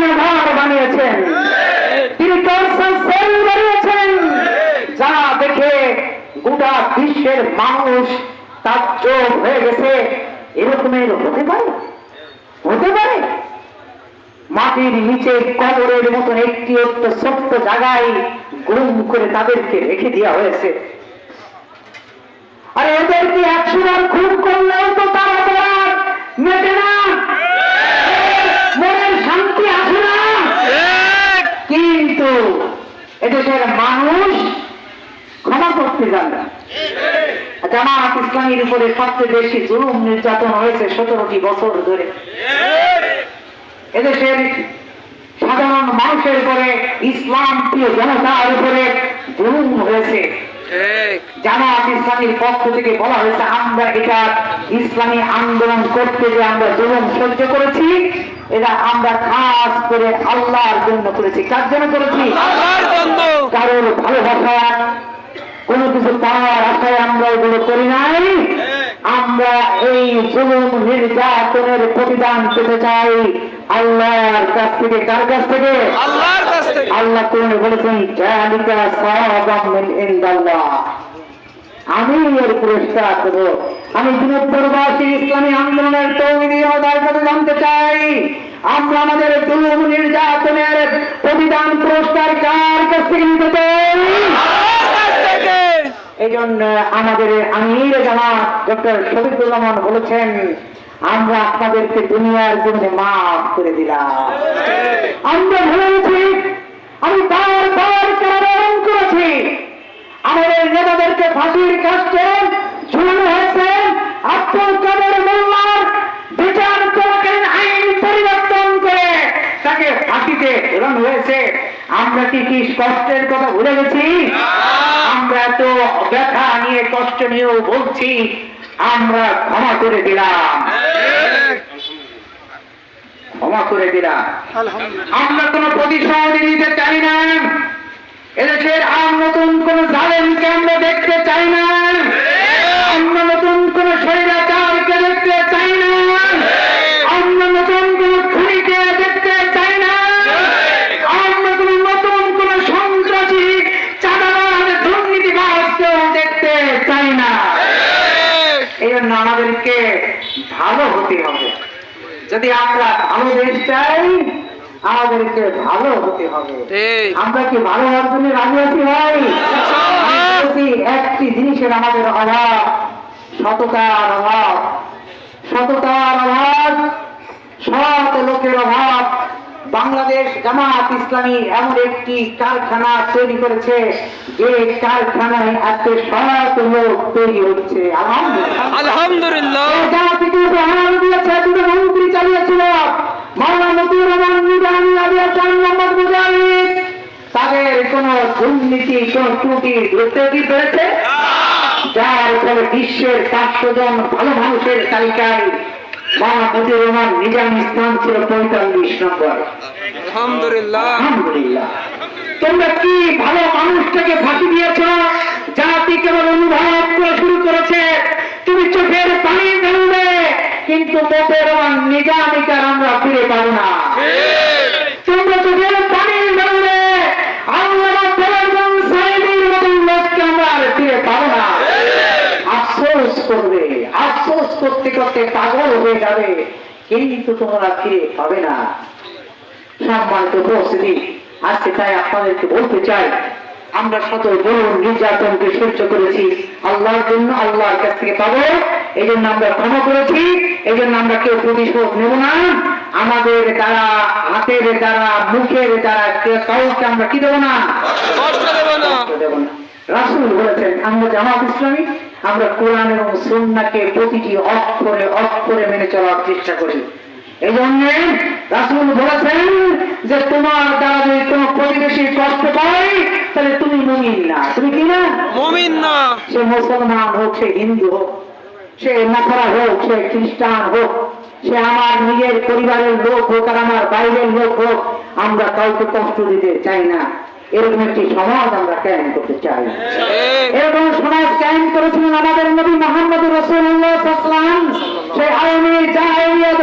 আয়নাঘর বানিয়েছেন, তিনি torture sell বানিয়েছেন, যা দেখে গোটা বিশ্বের মানুষ তাজ্জব হয়ে গেছে। এরকমের হতে পারে? হতে পারে? মাটির নিচে কবরের মতন একটি ছোট্ট জায়গায় গুম করে তাদেরকে রেখে দেওয়া হয়েছে। আর এদেরকে 100 বার খুন করলেও তো তারা অপরাধ মেটে না, মনের শান্তি আসে না। কিন্তু এদেশের মানুষ ক্ষমা করতে জানে না। জামাত ইসলামীর উপরে সবচেয়ে বেশি জুলুম নির্যাতন হয়েছে 17টি বছর ধরে। এদেশের সাধারণ মানুষের উপরে, ইসলাম প্রিয় জনতার উপরে জুলুম হয়েছে। জামাত ইসলামীর পক্ষ থেকে বলা হয়েছে আমরা এটা ইসলামী আন্দোলন করতে যে আমরা জুলুম সহ্য করেছি, এটা আমরা খাস করে আল্লাহর জন্য করেছি। কার জন্য করেছি? কারোর ভালোবাসা, কোনো কিছু পাওয়ার আশায় আমরা এগুলো করি নাই। আমরা এই জুলুম নির্যাতনের প্রতিদান পেতে চাই আল্লাহর কাছ থেকে। কার কাছ থেকে? আল্লাহর কাছ থেকে। আল্লাহ কোরআনে বলেছেন জালিকা সাওয়াবাম মিন ইনদাল্লাহ, আমি এর পুরস্কার দেব। আমি দিনাজপুরবাসী ইসলামী আন্দোলনের তৌহিদি ওয়াদার কথা জানতে চাই, আমরা আমাদের জুলুম নির্যাতনের প্রতিদান পুরস্কার কার কাছ থেকে নিতে চাই? এই জন্য আমাদের আমির জামাত ডক্টর শফিকুর রহমান বলেছেন আমরা আপনাদেরকে দুনিয়ার জন্য মাফ করে দিলাম। আমরা বলেছি, আমি বারবার কারাবরণ করেছি, আমাদের নেতাদেরকে ফাঁসির কাস্টে ঝুলানো হয়েছে। আব্দুল কাদের মোল্লার বিচার চলাকালীন আইন পরিবর্তন করে তাকে ফাঁসিতে ঝুলানো হয়েছে। আমরা কি কষ্টের কথা ভুলে গেছি? আমরা তো ব্যথা নিয়ে কষ্ট নিয়েও বলছি আমরা ক্ষমা করে দিলাম, ক্ষমা করে দিলাম। আমরা কোন প্রতিশোধ নিতে চাই না। এদেশের আর নতুন কোন জালেমকে আমরা দেখতে চাই না। আমরা নতুন কোন স্বৈরাচারকে দেখতে চাই না। আমরা নতুন কোন খুনিকে দেখতে চাই না। আমরা কোন নতুন কোন সন্ত্রাসী, চাঁদাবাজ, দুর্নীতিবাজকেও দেখতে চাই না। এই জন্য আমাদেরকে ভালো হতে হবে। যদি আমরা ভালো দেশ চাই আমাদেরকে ভালো হতে হবে। আমরা কি ভালো হওয়ার জন্য রাজি আছি ভাই? একটি জিনিসের আমাদের অভাব, সততার অভাব। সততার অভাব, সৎ লোকের অভাব। বাংলাদেশ জামাত ইসলামী এমন একটি কারখানা তৈরি করেছে যে কারখানায় এত সৎ লোক তৈরি হচ্ছে। আলহামদুলিল্লাহ। জাতিকে উপহার দিয়েছে, দুটো মন্ত্রী চালিয়েছিল, মাওলানা মতিউর রহমান নিজামী, মোহাম্মদ মুজাহিদ। তাদের কোন দুর্নীতি, কোন ত্রুটি ধরতে কি পেরেছে? যার ফলে বিশ্বের 500 জন ভালো মানুষের তালিকায় মাওলানা মতিউর রহমান নিজামী স্থান ছিল 45 নম্বর। আলহামদুলিল্লাহ। আলহামদুলিল্লাহ। তোমরা কি ভালো মানুষটাকে ফাঁসি দিয়েছ? জাতি কেবল অনুভব করে শুরু করেছে। তুমি চোখের পানি ফেলবে, কিন্তু মতিউর রহমান নিজামীকে আমরা ফিরে পাবো না। তোমরা চোখের পানি ফেলবে, আল্লামা ফজলুল সাইদির মতন লোককে আমরা ফিরে পাবো না। আফসোস করবে, আফসোস করতে করতে পাগল হয়ে যাবে, কিন্তু তোমরা ফিরে পাবে না। সম্মানিত উপস্থিতি, আজকে তাই আপনাদেরকে বলতে চাই আমরা শত জুলুম নির্যাতনকে সহ্য করেছি আল্লাহর জন্য, আল্লাহর কাছ থেকে পাবো। এই জন্য আমরা ক্ষমা করেছি, এই জন্য আমরা কেউ প্রতিশোধ নেব না। আমাদের দ্বারা, হাতের দ্বারা, মুখের দ্বারা কাউকে আমরা কি দেবো না? কষ্ট দেবো না। রাসূল বলেছেন আমরা জামাত ইসলামী আমরা কোরআন এবং সুন্নাহকে প্রতিটি অক্ষরে অক্ষরে মেনে চলার চেষ্টা করি। এই জন্য রাসূল বলেছেন যে তোমার দ্বারা যদি কোনো প্রতিবেশী কষ্ট পায় তাহলে তুমি মুমিন না। তুমি কি না? মুমিন না। সে মুসলমান হোক, সে হিন্দু হোক, সে নাসারা হোক, সে খ্রিস্টান হোক, সে আমার নিজের পরিবারের লোক হোক আর আমার বাইরের লোক হোক, আমরা কাউকে কষ্ট দিতে চাই না। এরকম একটি সমাজ আমরা কায়েম করতে চাই। এরকম সমাজ কায়েম করেছিলেন আমাদের নবী মুহাম্মদ রাসূলুল্লাহ সাল্লাল্লাহু আলাইহি ওয়াসাল্লাম। সেই আওয়ামী জাহেলিয়াত